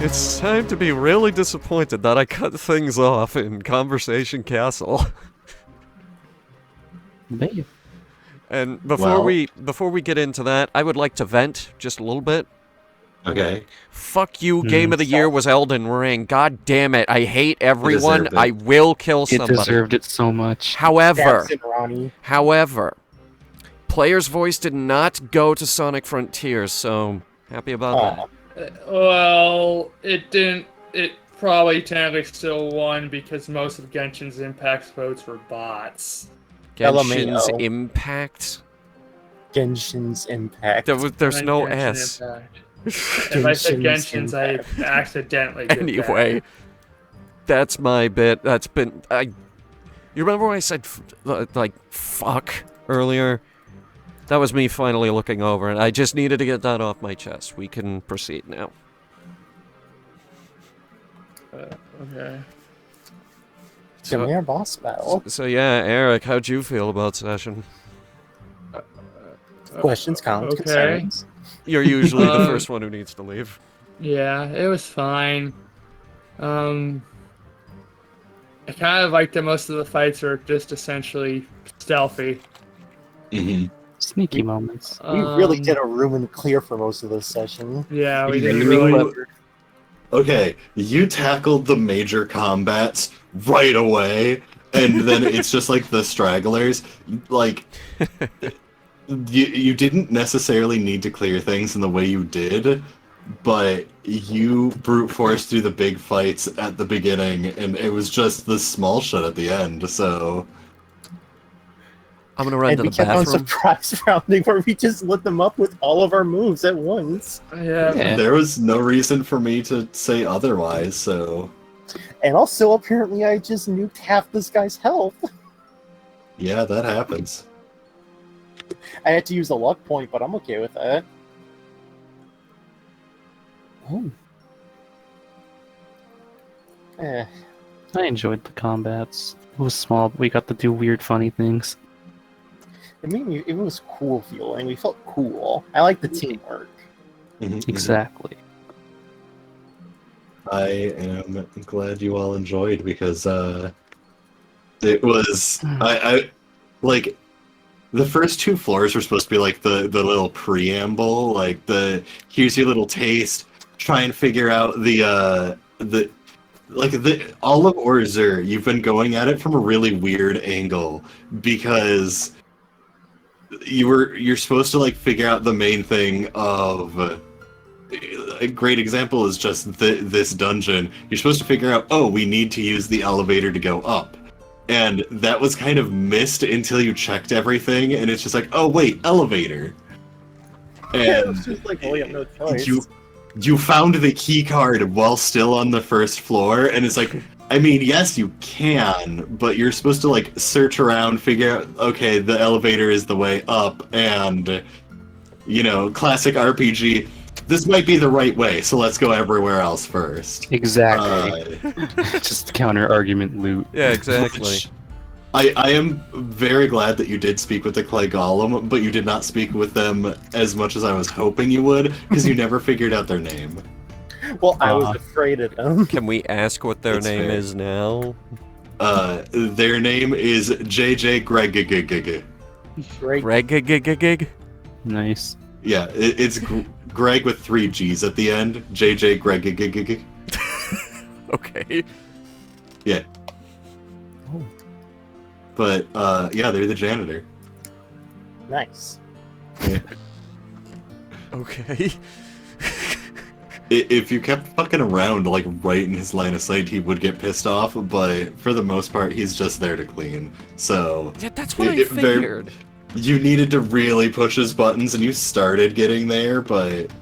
It's time to be really disappointed that I cut things off in Conversation Castle. Maybe. And before we get into that, I would like to vent just a little bit. Okay. Fuck you, Game of the Year was Elden Ring. God damn it, I hate everyone. I will kill somebody. It deserved it so much. However, player's voice did not go to Sonic Frontiers, so happy about that. Well, it didn't. It probably technically still won because most of Genshin's Impact votes were bots. Genshin's Impact? Genshin's Impact. There's no S. If I said Genshin's, I accidentally did Anyway, that's my bit. That's been... You remember when I said, like, fuck earlier? That was me finally looking over, and I just needed to get that off my chest. We can proceed now. Okay. Give me our boss battle. So yeah, Eric, how'd you feel about Session? Questions, comments, concerns. You're usually the first one who needs to leave. Yeah, it was fine. I kind of like that most of the fights are just essentially stealthy. Mm-hmm. Sneaky moments. We really did a room and clear for most of this session. Yeah, we did really. Okay, you tackled the major combats right away, and then it's just like the stragglers. Like, you didn't necessarily need to clear things in the way you did, but you brute force through the big fights at the beginning, and it was just the small shit at the end, so... I'm gonna run to the bathroom. And we kept on surprise rounding where we just lit them up with all of our moves at once. Yeah. There was no reason for me to say otherwise, so... And also, apparently, I just nuked half this guy's health. Yeah, that happens. I had to use a luck point, but I'm okay with that. Oh. Eh. I enjoyed the combats. It was small, but we got to do weird, funny things. It was cool feeling. We felt cool. I like the teamwork. Exactly. I am glad you all enjoyed because it was I like the first two floors were supposed to be like the little preamble, like the here's your little taste, try and figure out the all of Orzer, you've been going at it from a really weird angle because you're supposed to like figure out the main thing of a great example is just this dungeon. You're supposed to figure out, oh, we need to use the elevator to go up. And that was kind of missed until you checked everything, and it's just like, oh wait, elevator. And it's just like, well, you have no choice. You found the key card while still on the first floor, and it's like, I mean, yes, you can, but you're supposed to like search around, figure out, okay, the elevator is the way up, and you know, classic RPG. This might be the right way, so let's go everywhere else first. Exactly. Just counter argument loot. Yeah, exactly. I am very glad that you did speak with the Clay Golem, but you did not speak with them as much as I was hoping you would, because you never figured out their name. Well, I was afraid of them. Can we ask what their name is now? Their name is JJ Greg. Greg? Nice. Yeah, it's Greg with 3 G's at the end. JJ Greg. Okay. Yeah. Oh. But, yeah, they're the janitor. Nice. Yeah. Okay. If you kept fucking around, like, right in his line of sight, he would get pissed off, but for the most part, he's just there to clean. So... Yeah, that's what I figured. You needed to really push his buttons, and you started getting there, but...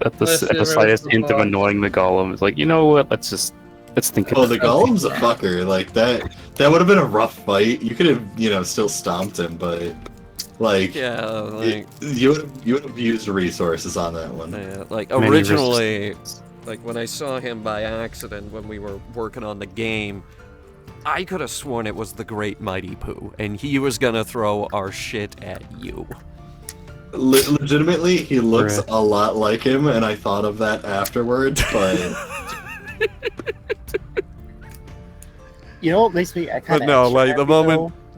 At the slightest hint of annoying the golem, it's like, you know what, let's think of the golem's a fucker. Like, that would have been a rough fight. You could have, you know, still stomped him, but... Like, yeah, like... You would have used resources on that one. Yeah, like, originally, like, when I saw him by accident when we were working on the game, I could have sworn it was the Great Mighty Pooh, and he was gonna throw our shit at you. Legitimately, he looks Bruh. a lot like him, and I thought of that afterwards, but... You know what makes me kind But of no, extra like the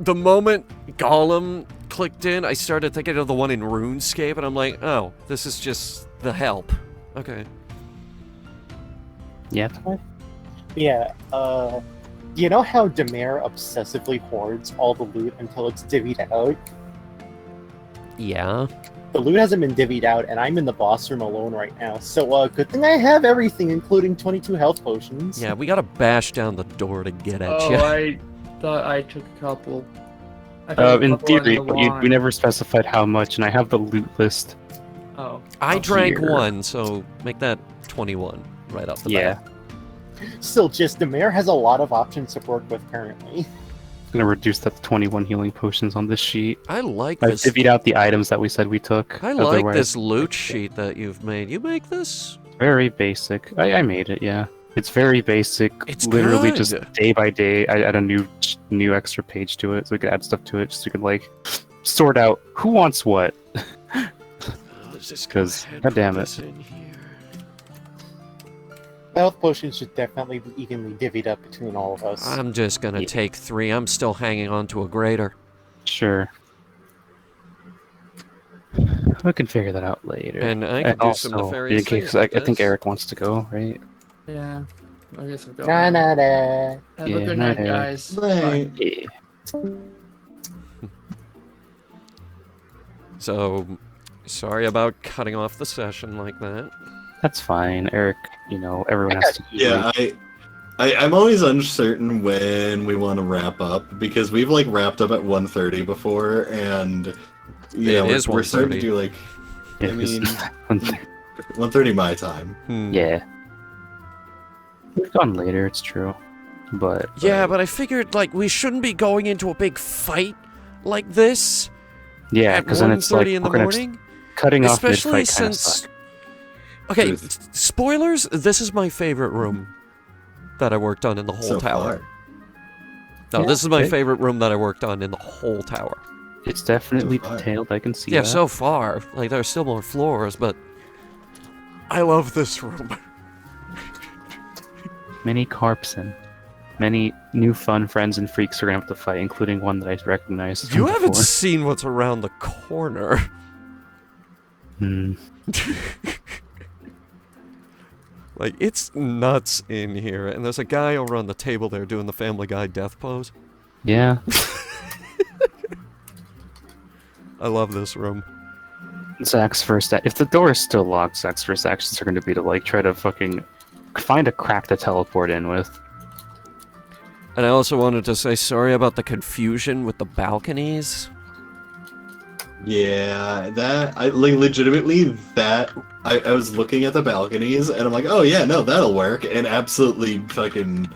happy, moment Gollum clicked in, I started thinking of the one in RuneScape, and I'm like, oh, this is just the help. Okay. Yeah. Yeah, you know how Demare obsessively hoards all the loot until it's divvied out? Yeah. The loot hasn't been divvied out, and I'm in the boss room alone right now. So, good thing I have everything, including 22 health potions. Yeah, we gotta bash down the door to get at Oh, you. I thought I took a couple. I took a In couple in theory, the but we wand. never specified how much, and I have the loot list. Oh. I Oh, drank here. one, so make that 21 right off the Yeah. bat. Still, just Demare has a lot of options to work with currently. I'm gonna reduce that to 21 healing potions on this sheet. I like I've this. divvied out the items that we said we took. I like Otherwise, this loot sheet that you've made. You make this? very basic. I made it, yeah. It's very basic. It's literally good. just day by day. I add a new extra page to it, so we can add stuff to it, so we can like sort out who wants what. Let's just 'Cause, go ahead and goddamn put it. this in here. Health potions should definitely be evenly divvied up between all of us. I'm just gonna Yeah. take 3. I'm still hanging on to a grater. Sure. We can figure that out later. And I can do some also, nefarious in case things with I think this. Eric wants to go, right? Yeah. I guess I'm going. Nah, now. nah, nah. Have Yeah, a good night, night, Eric. guys. Right. Yeah. So, sorry about cutting off the session like that. That's fine, Eric. You know, everyone has to eat. Yeah, I'm always uncertain when we want to wrap up, because we've, like, wrapped up at 1:30 before, and, you It know, is we're starting to 1:30. do, like, Yeah, I mean, 'cause- 1:30 my time. yeah. We've gone later, it's true. But Yeah, but I figured, like, we shouldn't be going into a big fight like this yeah, at because then it's like 1:30 in the we're gonna morning. cutting off Especially mid-fight kind of since... suck. Okay, Truth. spoilers, this is my favorite room that I worked on in the whole So tower. far. No, Yeah, this is my okay. favorite room that I worked on in the whole tower. It's definitely So far. detailed. I can see Yeah, that. so far. Like, there's still more floors, but... I love this room. Many carps and many new fun friends and freaks are gonna have to fight, including one that I recognize. from You haven't before. seen what's around the corner. Hmm. Like, it's nuts in here, and there's a guy over on the table there doing the Family Guy death pose. Yeah. I love this room. Zach's first. If the door is still locked, Zach's first actions are going to be to like try to fucking find a crack to teleport in with. And I also wanted to say sorry about the confusion with the balconies. Yeah, legitimately, I was looking at the balconies, and I'm like, oh yeah, no, that'll work, and absolutely fucking,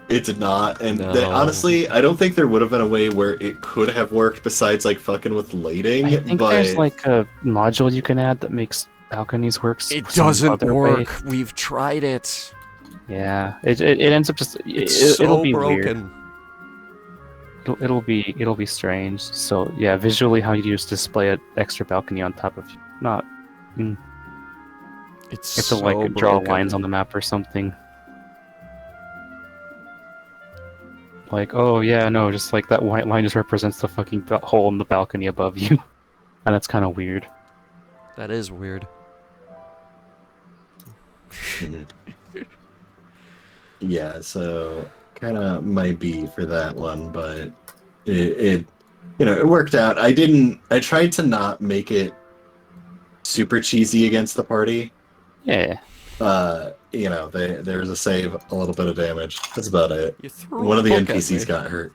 it did not, and No. honestly, I don't think there would have been a way where it could have worked besides, like, fucking with lighting, I think but... there's like a module you can add that makes balconies work. It some doesn't other work. way. We've tried it. Yeah, it ends up just It's so it'll be weird. broken. It'll be strange. So yeah, visually, how you just display an extra balcony on top of not. You It's have to so like draw broken. lines on the map or something. Like, oh yeah, no, just like that white line just represents the fucking hole in the balcony above you, and that's kind of weird. That is weird. Yeah, so kind of might be for that one, but it it worked out. I tried to not make it super cheesy against the party. Yeah, There's a save, a little bit of damage. That's about it. You threw One a of the book at NPCs me. got hurt.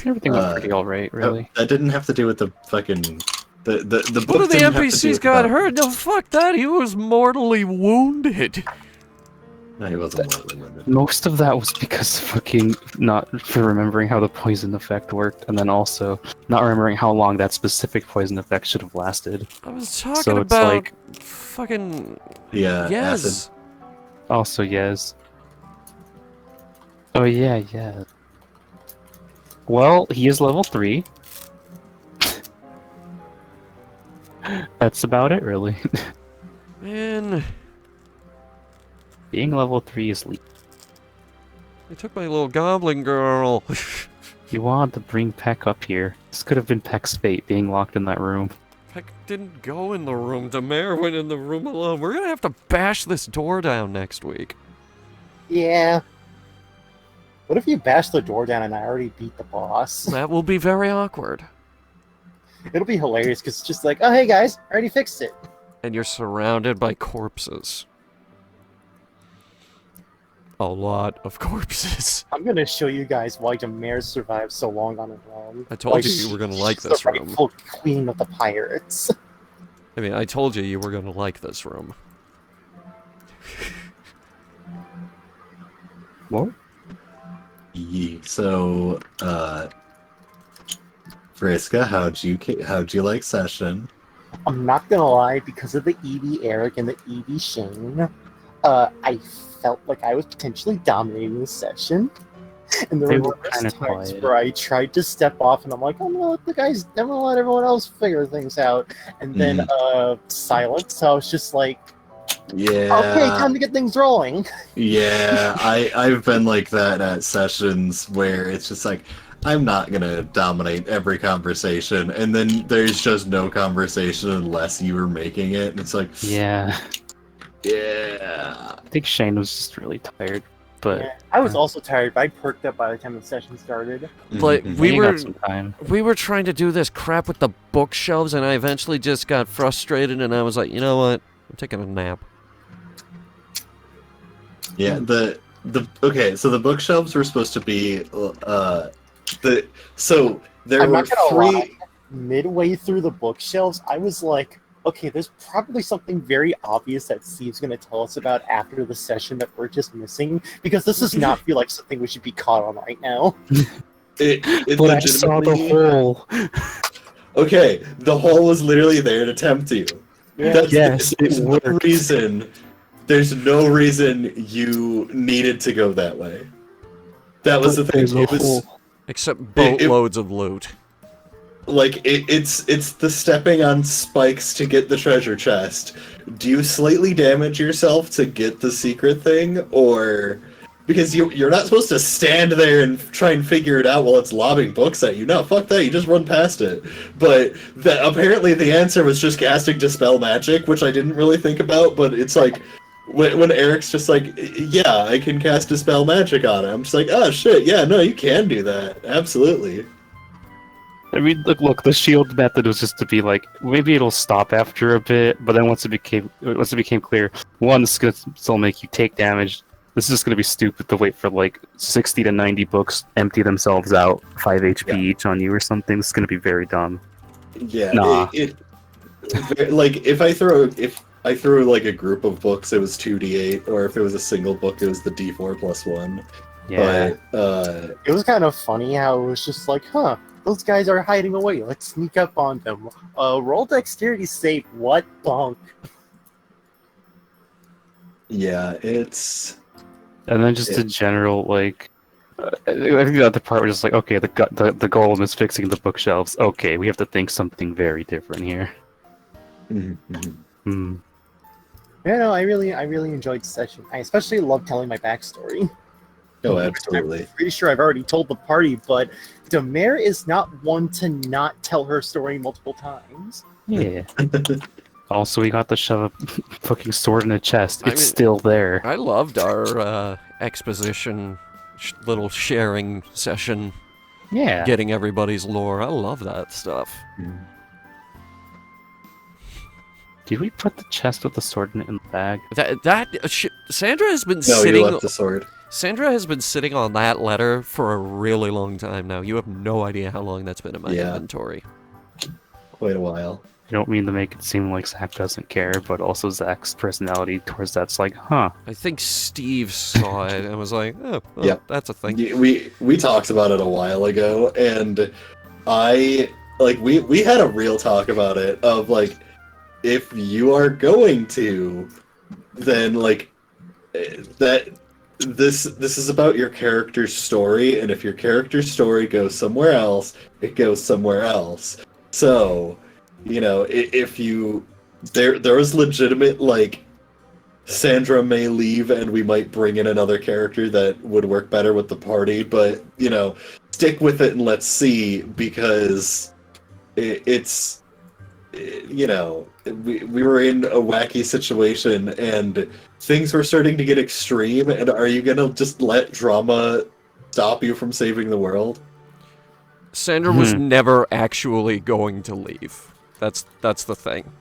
everything was pretty alright, really. That didn't have to do with the fucking the One book of the didn't have to do NPCs with got the- hurt. No, fuck that. He was mortally wounded. No, he wasn't mortally wounded. Most of that was because fucking not for remembering how the poison effect worked, and then also not remembering how long that specific poison effect should have lasted. I was talking So it's about like- fucking Yeah, yes. acid. Also, yes. Oh yeah, yeah. Well, he is level 3. That's about it, really. Man, Being level 3 is leap. they took my little goblin girl. You wanted to bring Peck up here. This could have been Peck's fate, being locked in that room. Peck didn't go in the room. Demare went in the room alone. We're gonna have to bash this door down next week. Yeah. What if you bash the door down and I already beat the boss? That will be very awkward. It'll be hilarious because it's just like, oh, hey guys, I already fixed it. And you're surrounded by corpses. A lot of corpses. I'm gonna show you guys why Demare survived so long on her own. I told Like, you you were gonna like she's this the room. rightful queen of the pirates. I mean, I told you were gonna like this room. What? So, Vriska, how'd you like session? I'm not gonna lie, because of the Eevee Eric and the Eevee Shane, I felt like I was potentially dominating the session. And there They were were numerous kinda times quiet. where I tried to step off and I'm like, I'm gonna let I'm gonna let everyone else figure things out. And then silence, so I was just like, Yeah. okay, time to get things rolling. Yeah, I've been like that at sessions where it's just like, I'm not gonna dominate every conversation, and then there's just no conversation unless you were making it, and it's like, Yeah. yeah. I think Shane was just really tired, but Yeah, I was also tired, but I perked up by the time the session started. But Mhm. we you were got some time. we were trying to do this crap with the bookshelves, and I eventually just got frustrated, and I was like, you know what? I'm taking a nap. Yeah, okay, so the bookshelves were supposed to be so there I'm were not gonna three. lie. Midway through the bookshelves, I was like, okay, there's probably something very obvious that Steve's going to tell us about after the session that we're just missing, because this does not feel like something we should be caught on right now. It But I saw the legitimately- hole. Okay, the hole was literally there to tempt you. Yeah. Yes, there's it no worked. reason. There's no reason you needed to go that way. That was the thing. There's a It was hole. Except it- boatloads of loot. like it's the stepping on spikes to get the treasure chest. Do you slightly damage yourself to get the secret thing, or because you're not supposed to stand there and try and figure it out while it's lobbing books at you? No, fuck that. You just run past it. But apparently the answer was just casting Dispel Magic, which I didn't really think about. But it's like when Eric's just like, yeah, I can cast Dispel Magic on it. I'm just like, oh shit, yeah, no, you can do that. Absolutely. I mean, look, the shield method was just to be like, maybe it'll stop after a bit, but then once it became clear, one, it's gonna still make you take damage. This is just gonna be stupid to wait for like 60 to 90 books empty themselves out, 5 HP each on you or something. It's gonna be very dumb. Yeah, Nah. like if I threw like a group of books, it was 2d8, or if it was a single book, it was the d4 plus 1. Yeah. But It was kind of funny how it was just like, huh, those guys are hiding away. Let's sneak up on them. Roll dexterity save. What bunk? yeah, it's And then just a general like, I think the other part was just like, okay, the goal is fixing the bookshelves. Okay, we have to think something very different here. Hmm. Yeah, no, I really enjoyed the session. I especially love telling my backstory. oh, absolutely. I'm pretty sure I've already told the party, but Demare is not one to not tell her story multiple times. Yeah. Also, we got to shove a fucking sword in a chest. I It's mean- still there. I loved our exposition little sharing session, Yeah. getting everybody's lore. I love that stuff. Did we put the chest with the sword in it in the bag? Sandra has been No, sitting. you left the sword. Sandra has been sitting on that letter for a really long time now. You have no idea how long that's been in my Yeah. inventory. Quite a while. I don't mean to make it seem like Zach doesn't care, but also Zach's personality towards that's like, huh. I think Steve saw it and was like, "Oh, well, Yep. that's a thing." We talked about it a while ago, and I like we had a real talk about it of like, if you are going to, then like that this is about your character's story, and if your character's story goes somewhere else, it goes somewhere else. So you know, if you there was legitimate like Sandra may leave and we might bring in another character that would work better with the party, but you know, stick with it and let's see because it's you know, we were in a wacky situation and things were starting to get extreme, and are you gonna just let drama stop you from saving the world? Sandra was never actually going to leave. That's the thing.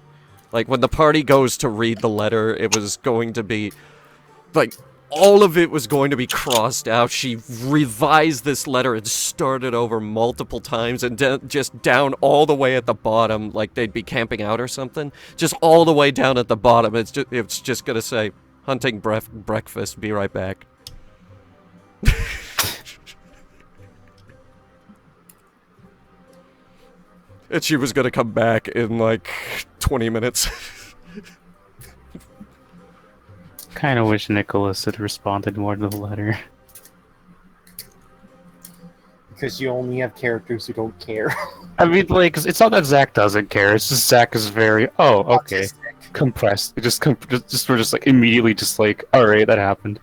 Like, when the party goes to read the letter, it was going to be... Like, all of it was going to be crossed out. She revised this letter and started over multiple times and just down all the way at the bottom, like they'd be camping out or something. Just all the way down at the bottom, it's just gonna say, hunting breakfast, be right back. And she was gonna come back in, like, 20 minutes. Kind of wish Nicholas had responded more to the letter. Because you only have characters who don't care. I mean, like, it's not that Zach doesn't care. It's just Zach is very, okay, Autistic. compressed. We're just like immediately just like, all right, that happened.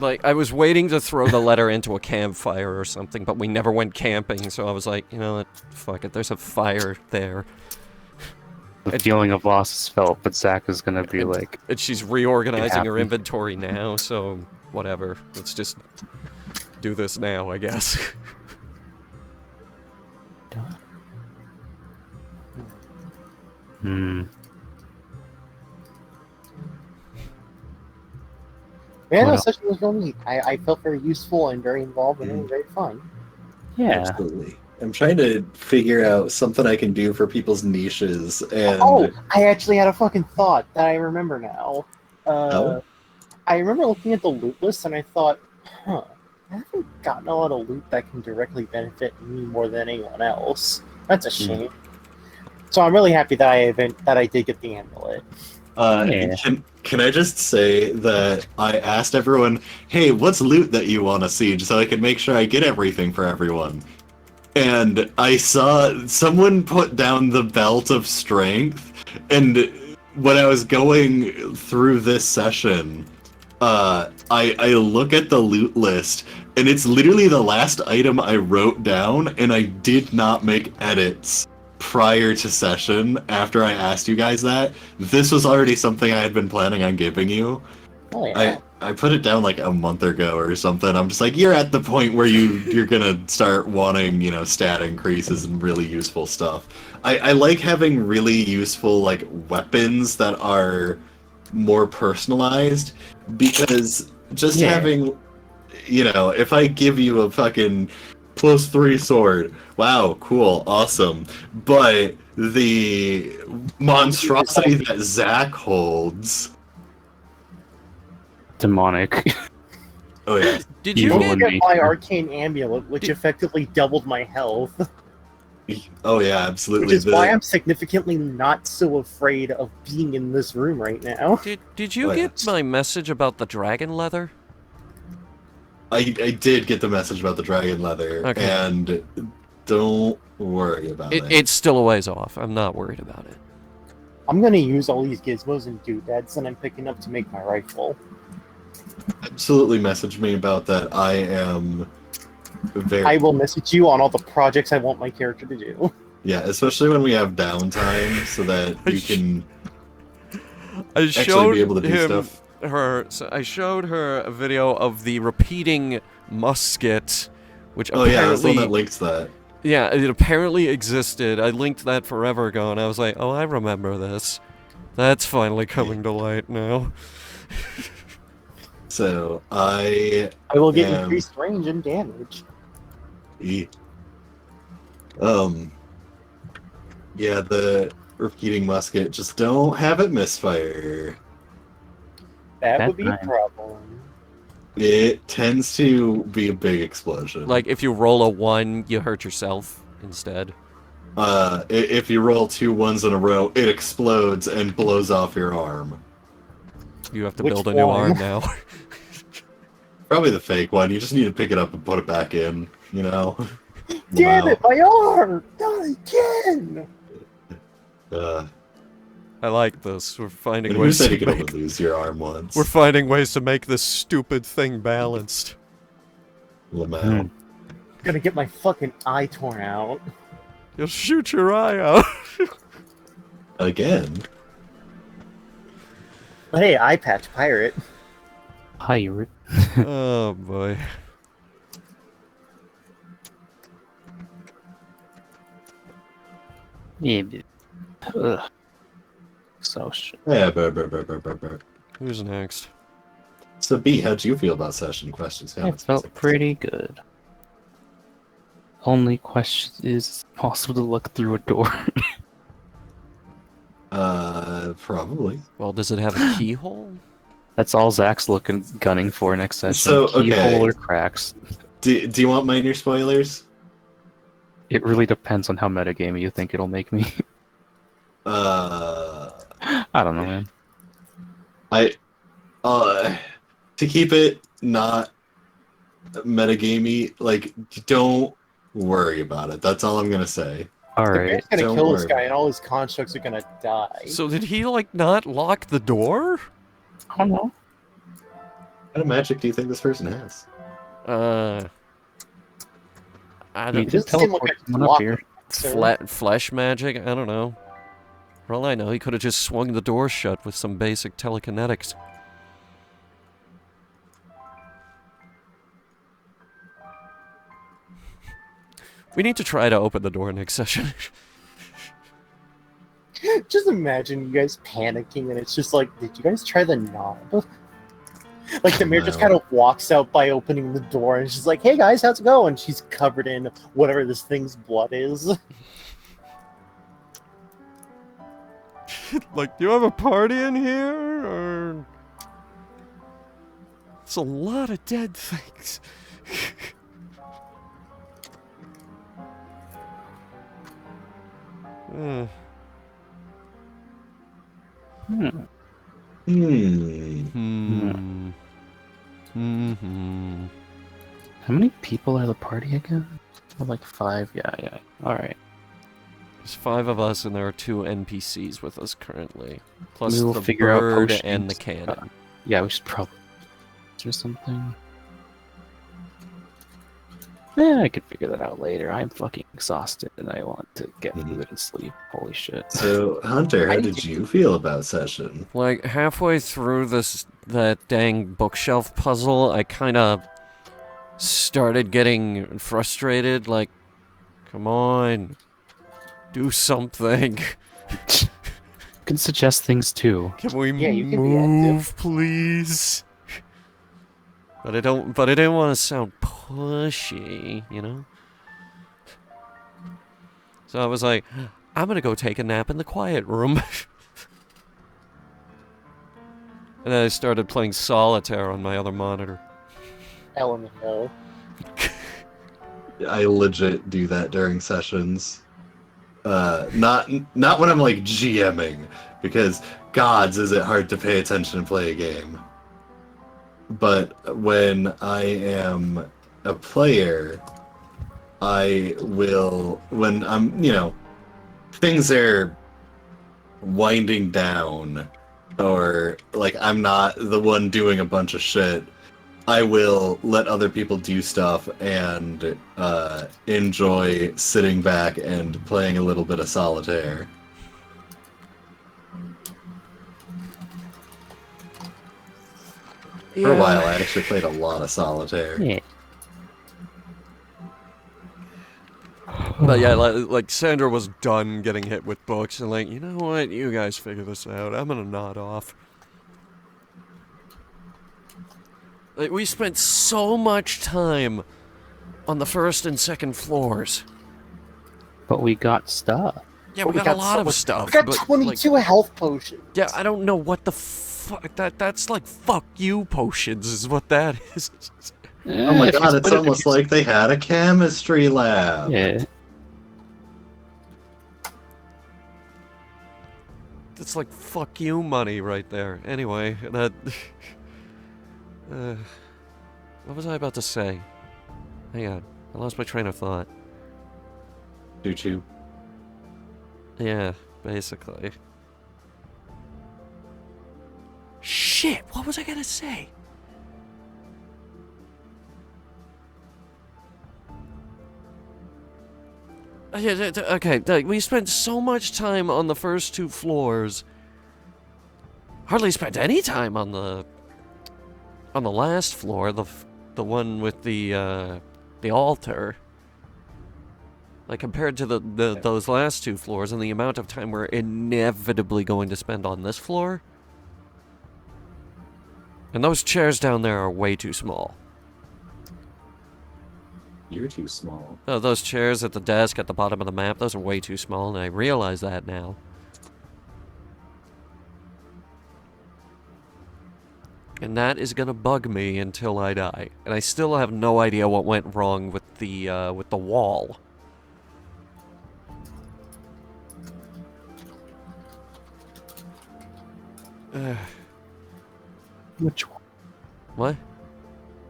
Like, I was waiting to throw the letter into a campfire or something, but we never went camping, so I was like, you know what, fuck it, there's a fire there. The feeling of loss is felt, but Zach is gonna be like, And she's reorganizing her happened. inventory now, so whatever. Let's just do this now, I guess. Yeah, no, What session was real neat. I felt very useful and very involved, and it was very fun. yeah. Absolutely. I'm trying to figure out something I can do for people's niches, and Oh, I actually had a fucking thought that I remember now. Oh? I remember looking at the loot list, and I thought, I haven't gotten a lot of loot that can directly benefit me more than anyone else. That's a shame. So I'm really happy that I did get the amulet. Yeah. Can I just say that I asked everyone, hey, what's loot that you want to see, just so I can make sure I get everything for everyone. And I saw someone put down the belt of strength, and when I was going through this session, I look at the loot list, and it's literally the last item I wrote down, and I did not make edits prior to session after I asked you guys that. This was already something I had been planning on giving you. Oh yeah. I put it down like a month ago or something. I'm just like, you're at the point where you're gonna start wanting, you know, stat increases and really useful stuff. I like having really useful like weapons that are more personalized, because just having, you know, if I give you a fucking +3 sword, wow, cool, awesome. But the monstrosity that Zach holds. Demonic. Oh yeah. Did You you will get... be- my arcane amulet, which effectively doubled my health. Oh yeah, absolutely. Which is why I'm significantly not so afraid of being in this room right now. Did you Oh, get yes. my message about the dragon leather? I did get the message about the dragon leather, Okay. and don't worry about it. It's still a ways off. I'm not worried about it. I'm gonna use all these gizmos and doodads that I'm picking up to make my rifle. Absolutely message me about that. I am very... I will message you on all the projects I want my character to do. Yeah, especially when we have downtime, so that you can I actually showed be able to do him stuff. I showed her a video of the repeating musket, which Oh yeah, that's the one that apparently links that. yeah, it apparently existed. I linked that forever ago, and I was like, oh, I remember this. That's finally coming to light now. So I will get am- increased range and damage. Yeah, the repeating musket. Just don't have it misfire. That That's would be a nice. problem. It tends to be a big explosion. Like, if you roll a 1, you hurt yourself instead. If you roll 2 ones in a row, it explodes and blows off your arm. You have to Which build a new one? arm now. Probably the fake one. You just need to pick it up and put it back in, you know? Damn Wow. it, my arm! Not again! I like this. We're finding And who ways said to you could only make... lose your arm once? We're finding ways to make this stupid thing balanced. Lamau. Gonna get my fucking eye torn out. You'll shoot your eye out. Again. But hey, eye patch pirate. Pirate. Oh boy. Yeah. Ugh. So shit. Yeah, burr. Who's next? So, B, how'd you feel about session questions? I felt pretty good. Only question is it possible to look through a door. Probably. Well, does it have a keyhole? That's all Zach's gunning for next session. So, okay. Keyhole or cracks. Do you want minor spoilers? It really depends on how metagamey you think it'll make me. Uh, I don't know, man. To keep it not metagamey, like, don't worry about it. That's all I'm gonna say. The Alright. bear's gonna Don't kill this worry guy, about and all his constructs are gonna die. So did he, like, not lock the door? I don't know. What kind of magic do you think this person has? I You don't... did doesn't seem like teleport a someone up block. here. Flesh magic? I don't know. For all I know, he could have just swung the door shut with some basic telekinetics. We need to try to open the door next session. Just imagine you guys panicking, and it's just like, did you guys try the knob? Like, the mayor just No. kind of walks out by opening the door, and she's like, hey guys, how's it going? She's covered in whatever this thing's blood is. Like, do you have a party in here? Or... It's a lot of dead things. Uh, Hmm. Hmm. Hmm. How many people are the party again? Oh, like 5? Yeah. Alright. There's 5 of us, and there are 2 NPCs with us currently. Plus We will the figure out bird potions. and the cannon. Yeah, we should probably do something. Yeah, I could figure that out later. I'm fucking exhausted and I want to get food and sleep. Holy shit. So, Hunter, how did you feel about session? Like, halfway through that dang bookshelf puzzle, I kind of started getting frustrated. Like, come on, do something. You can suggest things too. Can we Yeah, you can be move, please? But I didn't want to sound pushy, you know? So I was like, I'm gonna go take a nap in the quiet room. And then I started playing solitaire on my other monitor. LMAO. I legit do that during sessions. Not when I'm like GMing, because gods is it hard to pay attention and play a game. But when I am a player, I will, when I'm, things are winding down, or like I'm not the one doing a bunch of shit, I will let other people do stuff and enjoy sitting back and playing a little bit of solitaire. For a while, I actually played a lot of solitaire. Yeah. But yeah, like Sandra was done getting hit with books, and like, you know what? You guys figure this out. I'm gonna nod off. Like, we spent so much time on the first and second floors. But we got stuff. Yeah, But we got a lot of stuff. We got but, 22 like, health potions. yeah, I don't know what the fuck that's like. Fuck you potions is what that is. Oh my god, it's almost like they had a chemistry lab. Yeah. It's like fuck you money right there. Anyway, that. What was I about to say? Hang on, I lost my train of thought. Choo-choo. Yeah. basically. Shit, what was I gonna say? Okay, we spent so much time on the first 2 floors. Hardly spent any time on the last floor, the one with the altar. Like compared to those last 2 floors and the amount of time we're inevitably going to spend on this floor. And those chairs down there are way too small. You're too small. Oh, those chairs at the desk at the bottom of the map, those are way too small, and I realize that now. And that is gonna bug me until I die. And I still have no idea what went wrong with the wall. Which wall? What?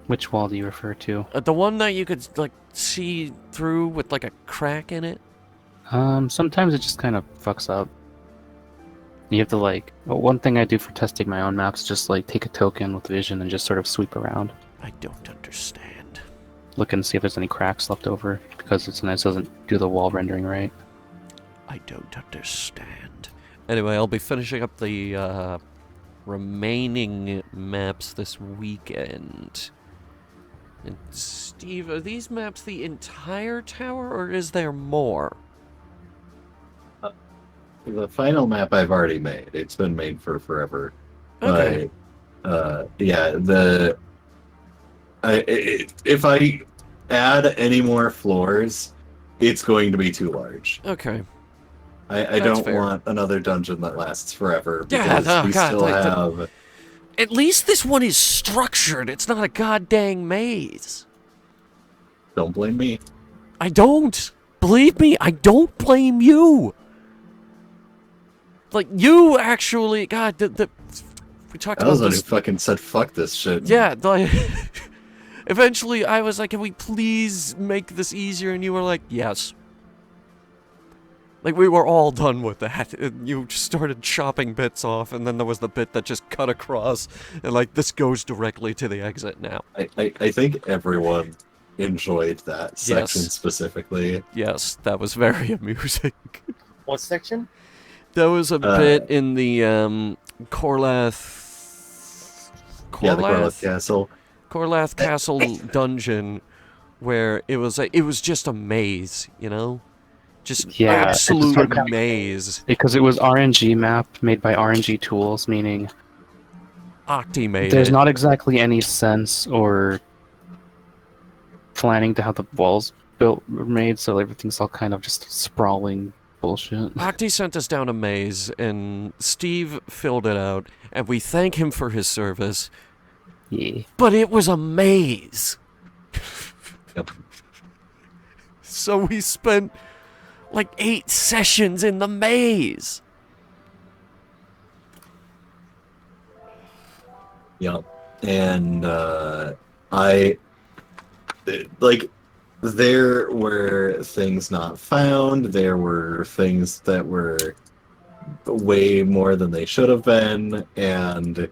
Which wall do you refer to? The one that you could, like, see through with, like, a crack in it? Sometimes it just kind of fucks up. You have to, like... Well, one thing I do for testing my own maps is just, like, take a token with vision and just sort of sweep around. I don't understand. Look and see if there's any cracks left over, because it sometimes doesn't do the wall rendering right. I don't understand. Anyway, I'll be finishing up the, remaining maps this weekend. And Steve, are these maps the entire tower, or is there more? The final map I've already made. It's been made for forever. Okay. But, yeah, if I add any more floors, it's going to be too large. Okay. I That's don't fair. want another dungeon that lasts forever Yeah, because no, we God, still have... At least this one is structured. It's not a goddamn maze. Don't blame me. I don't. Believe me, I don't blame you. Like, you actually... God, we talked I about was the one who this... fucking said, fuck this shit. Yeah, like... Eventually, I was like, can we please make this easier? And you were like, yes. Like, we were all done with that. And you just started chopping bits off, and then there was the bit that just cut across. And, like, this goes directly to the exit now. I think everyone enjoyed that section Yes. specifically. Yes, that was very amusing. What section? There was a bit in the, Korlath... Yeah, the Gorlith Castle. Korlath Castle dungeon, where it was like, it was just a maze, you know? Just Yeah, absolute it's sort of- maze. Because it was RNG map made by RNG tools, meaning Octi made there's it. not exactly any sense or planning to how the walls were made, so everything's all kind of just sprawling bullshit. Octi sent us down a maze, and Steve filled it out, and we thank him for his service, Yeah. but it was a maze. Yep. So we spent like 8 sessions in the maze. Yep. And there were things not found. There were things that were way more than they should have been. And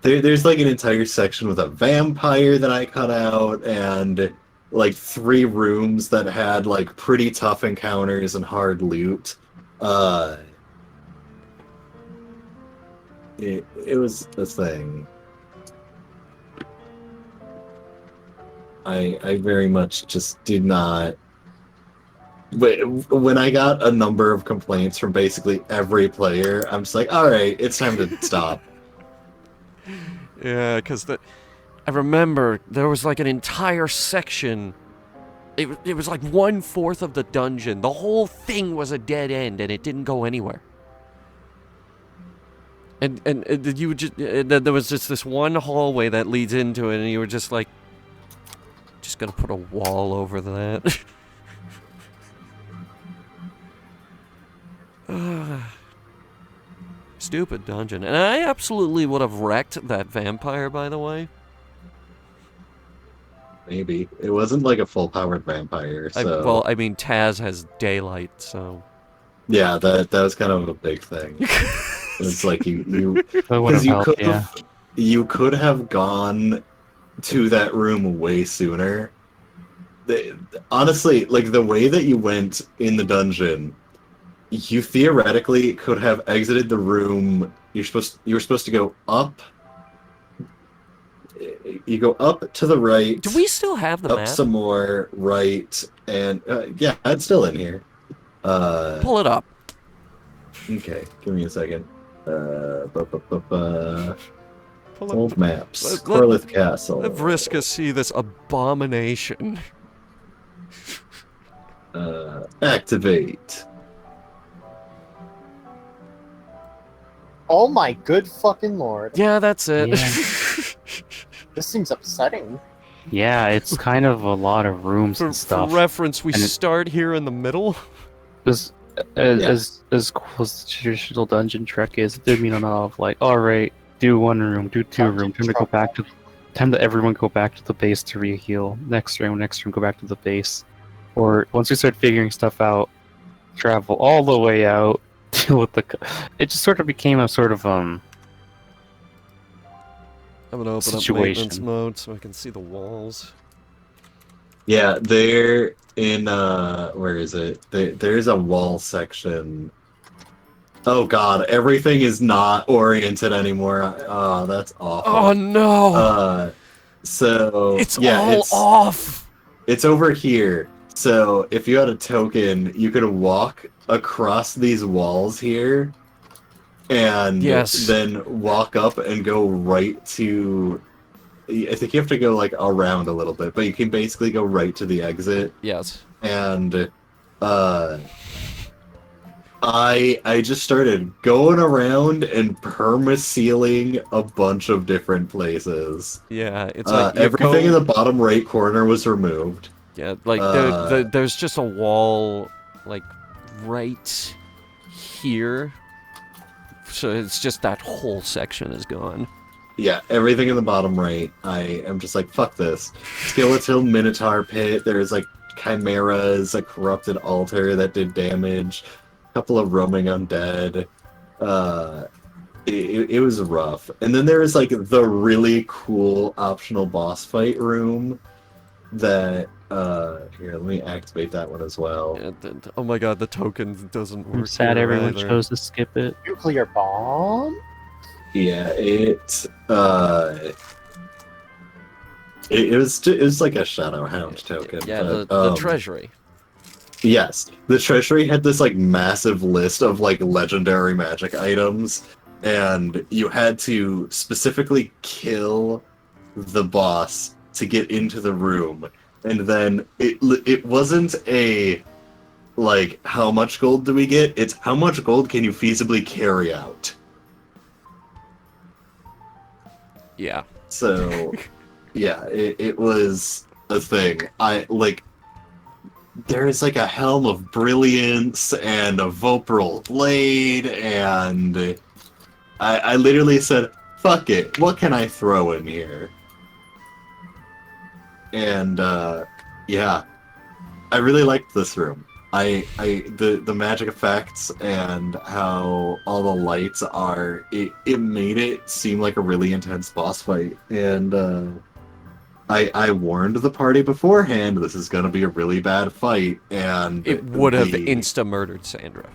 there's like an entire section with a vampire that I cut out, and like 3 rooms that had like pretty tough encounters and hard loot. It was a thing. I very much just did not. When I got a number of complaints from basically every player, I'm just like, all right, it's time to stop. Yeah, because I remember there was like an entire section. It was like 1/4 of the dungeon. The whole thing was a dead end, and it didn't go anywhere. And you would just there was just this one hallway that leads into it, and you were just like, just gonna put a wall over that. Stupid dungeon. And I absolutely would have wrecked that vampire, by the way. Maybe it wasn't like a full-powered vampire, so Well, I mean, Taz has daylight, so... Yeah, that was kind of a big thing. It's like you That would have because you helped, could yeah. you could have gone to that room way sooner. Honestly, like the way that you went in the dungeon, you theoretically could have exited the room. You were supposed to go up. You go up to the right. Do we still have the up map? some more, right, and yeah, it's still in here. Pull it up. Okay, give me a second. Pull Old up. maps. Let- Corlith Castle. Let Vriska see this abomination. Activate. Oh my good fucking lord. Yeah, that's it. This seems upsetting. Yeah, it's kind of a lot of rooms For and stuff. reference, we And it- start here in the middle. As, as cool as the traditional dungeon trek is, it did mean a lot of like, alright, do one room, do two Dungeon room, time to everyone go back to the base to re-heal. Next room, go back to the base. Or once we start figuring stuff out, travel all the way out, deal with the it just sort of became a sort of I'm gonna open up Situation. maintenance mode so I can see the walls. Yeah, they're in where is it? There's a wall section. Oh god, everything is not oriented anymore. Oh, that's awful. Oh no! So It's yeah, all off! it's over here. So if you had a token, you could walk across these walls here and Yes. then walk up and go right to I think you have to go like around a little bit, but you can basically go right to the exit. Yes. And I just started going around and perma-sealing a bunch of different places. Yeah, it's like you everything in go... the bottom right corner was removed. Yeah, like there's just a wall, like, right here. So it's just that whole section is gone. Yeah, everything in the bottom right. I am just like, fuck this. Skeletal Minotaur Pit, there's like chimeras, a corrupted altar that did damage, a couple of roaming undead. It was rough. And then there was like the really cool optional boss fight room that here, let me activate that one as well. Oh my god, the token doesn't work. I'm sad here everyone either. chose to skip it. Nuclear bomb? Yeah, it was like a Shadow Hound token. Yeah, but, the treasury. Yes, the treasury had this like massive list of like legendary magic items, and you had to specifically kill the boss to get into the room. And then it wasn't a like how much gold do we get? It's how much gold can you feasibly carry out. Yeah. So yeah, it was a thing. There is like a Helm of Brilliance and a Voperal Blade, and I literally said, fuck it, what can I throw in here? And yeah, I really liked this room. The magic effects and how all the lights are, it made it seem like a really intense boss fight. And I warned the party beforehand, this is gonna be a really bad fight, and It would have insta-murdered Sandra.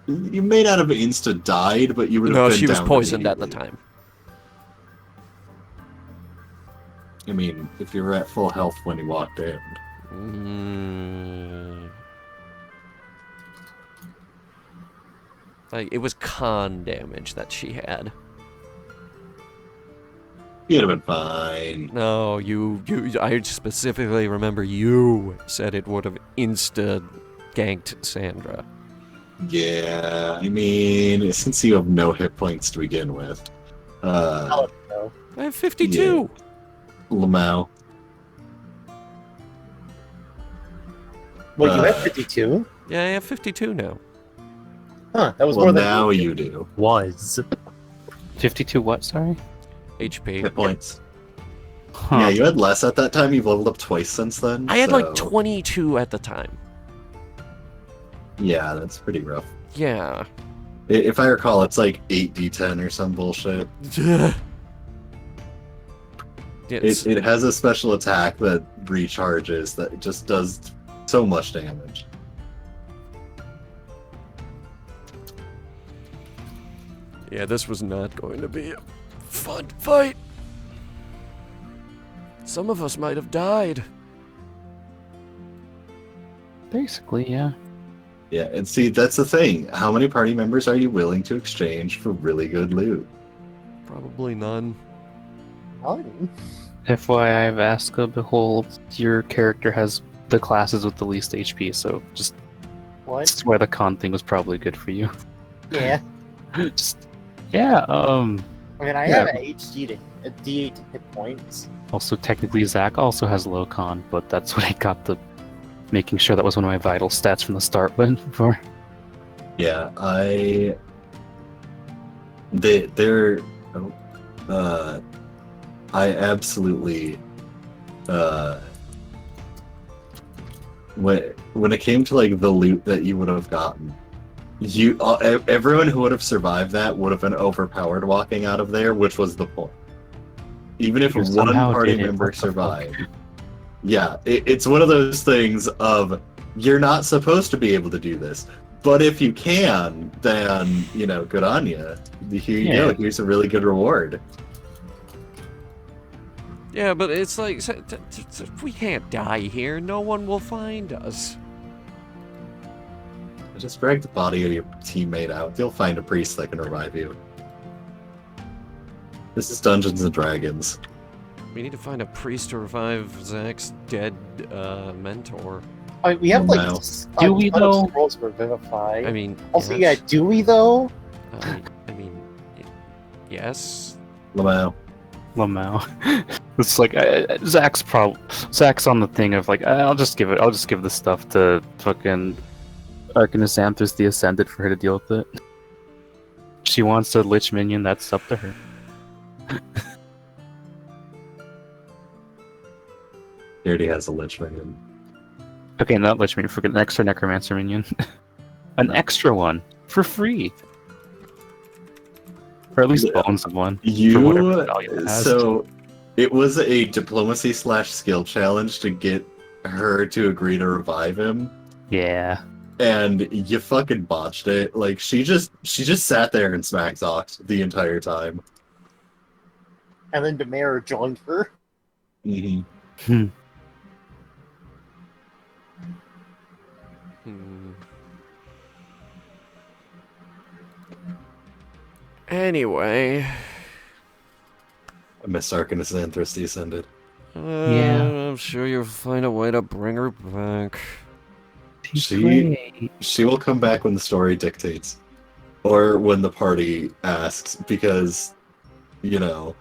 You may not have insta died, but you would have No, been she was down poisoned at the immediately. time. I mean, if you were at full health when you walked in. Like, it was con damage that she had. You'd have been fine. No, I specifically remember you said it would have insta-ganked Sandra. Yeah, I mean, since you have no hit points to begin with. Oh, no. I have 52! Lamau. Well, you have 52? Yeah, I have 52 now. Huh, that was Well, more than now you do. was. 52 what, sorry? HP. Hit points. Huh. Yeah, you had less at that time. You've leveled up twice since then. I had like so- 22 at the time. Yeah, that's pretty rough. Yeah. If I recall, it's like 8d10 or some bullshit. It's, It has a special attack that recharges that just does so much damage. yeah, this was not going to be a fun fight. Some of us might have died. Basically, yeah. Yeah, and see, that's the thing. How many party members are you willing to exchange for really good loot? Probably none. None. FYI, Vasca, behold, your character has the classes with the least HP, so just What? that's why the con thing was probably good for you. Yeah. Just, yeah, I mean, I Yeah. have a HD to a D8 to hit points. also technically Zach also has low con, but that's what I got the making sure that was one of my vital stats from the start went for. Yeah, they're I absolutely when it came to like the loot that you would have gotten, everyone who would have survived that would have been overpowered walking out of there, which was the point. Even if You one somehow party did it, member what the fuck? survived. Yeah, it's one of those things of you're not supposed to be able to do this, but if you can, then good on you. Here you go. Here's a really good reward. Yeah, but it's like, we can't die here. No one will find us. Just drag the body of your teammate out. You'll find a priest that can revive you. This is Dungeons and Dragons. We need to find a priest to revive Zach's dead mentor. I mean, we have Wow. Do we, ton though? of scrolls for Vivify. I mean, Also, yes. yeah, do we though? I mean, yes. Lamau. Lamau. It's like Zach's on the thing of like I'll just give the stuff to fucking Arcanizanthus the Ascended for her to deal with it. She wants a Lich minion, that's up to her. He already has a Lich minion. Okay, not Lich minion, forget an extra Necromancer minion. An extra one for free. Or at least Yeah. bones of one. For whatever value it has. So it was a diplomacy/skill challenge to get her to agree to revive him, Yeah. and you fucking botched it. Like she just sat there and smack talked the entire time. And then Demare joined her. Mm-hmm. Hmm. Anyway, I miss Arcanizanthus the Ascended. Yeah. I'm sure you'll find a way to bring her back. She will come back when the story dictates, or when the party asks, because if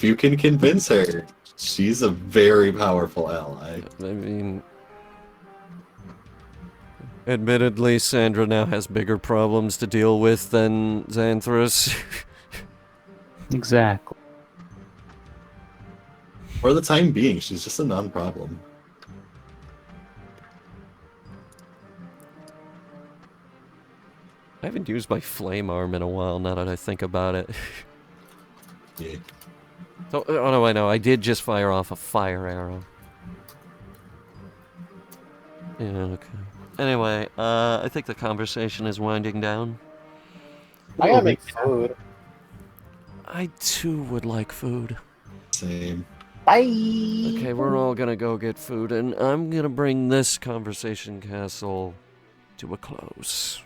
you can convince her, she's a very powerful ally. I mean, admittedly, Sandra now has bigger problems to deal with than Xanthros. Exactly. For the time being, she's just a non-problem. I haven't used my flame arm in a while, now that I think about it. Yeah. Oh no, I know. I did just fire off a fire arrow. Yeah, okay. Anyway, I think the conversation is winding down. I gotta make food. I too would like food. Same. Bye. Okay, we're all gonna go get food, and I'm gonna bring this conversation castle to a close.